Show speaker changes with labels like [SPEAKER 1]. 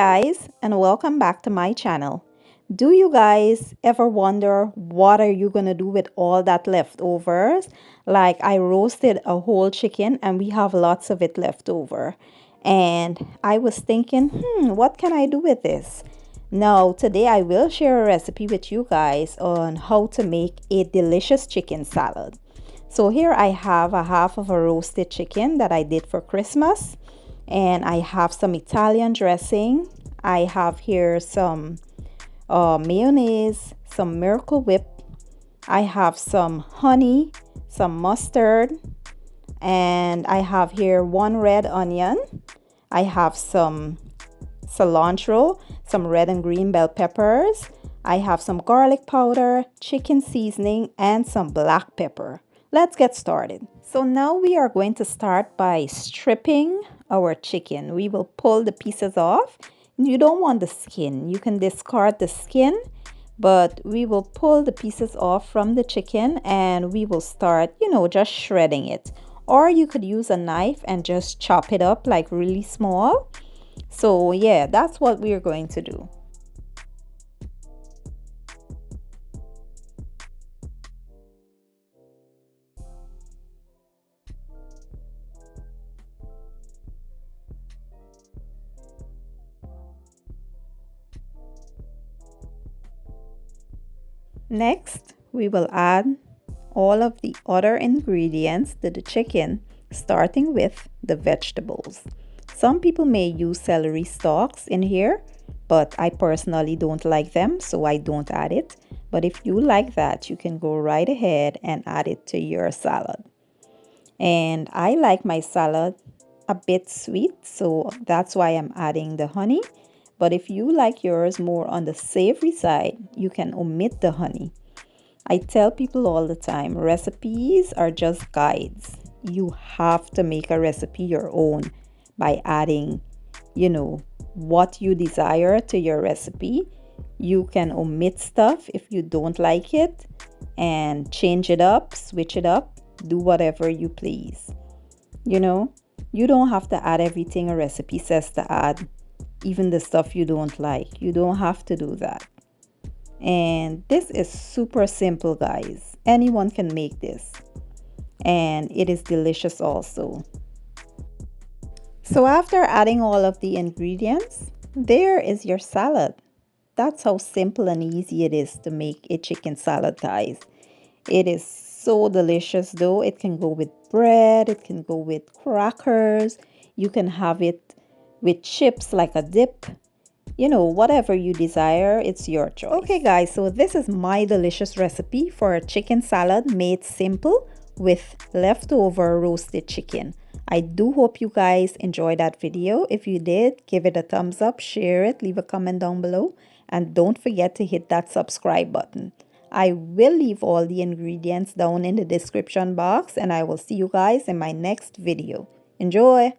[SPEAKER 1] guys, and welcome back to my channel. Do you guys ever wonder what are you gonna do with all that leftovers? Like I roasted a whole chicken and we have lots of it left over. And I was thinking, what can I do with this? Now, today I will share a recipe with you guys on how to make a delicious chicken salad. So here I have a half of a roasted chicken that I did for Christmas. And I have some Italian dressing. I have here some mayonnaise, some Miracle Whip. I have some honey, some mustard, and I have here one red onion. I have some cilantro, some red and green bell peppers. I have some garlic powder, chicken seasoning, and some black pepper. Let's get started. So now we are going to start by stripping our chicken. We will pull the pieces off. You don't want the skin. You can discard the skin, but we will pull the pieces off from the chicken and we will start, just shredding it. Or you could use a knife and just chop it up like really small. So yeah, that's what we're going to do. Next, we will add all of the other ingredients to the chicken, starting with the vegetables. Some people may use celery stalks in here, but I personally don't like them, so I don't add it. But if you like that, you can go right ahead and add it to your salad. And I like my salad a bit sweet, so that's why I'm adding the honey. But if you like yours more on the savory side, you can omit the honey. I tell people all the time, recipes are just guides. You have to make a recipe your own by adding, what you desire to your recipe. You can omit stuff if you don't like it and change it up, switch it up, do whatever you please. You don't have to add everything a recipe says to add, even the stuff you don't like. You don't have to do that. And this is super simple, guys. Anyone can make this. And it is delicious also. So after adding all of the ingredients, there is your salad. That's how simple and easy it is to make a chicken salad, guys. It is so delicious though. It can go with bread, it can go with crackers, you can have it with chips like a dip. Whatever you desire, it's your choice. Okay guys, so this is my delicious recipe for a chicken salad made simple with leftover roasted chicken. I do hope you guys enjoyed that video. If you did, give it a thumbs up, share it, leave a comment down below, and don't forget to hit that subscribe button. I will leave all the ingredients down in the description box, and I will see you guys in my next video. Enjoy!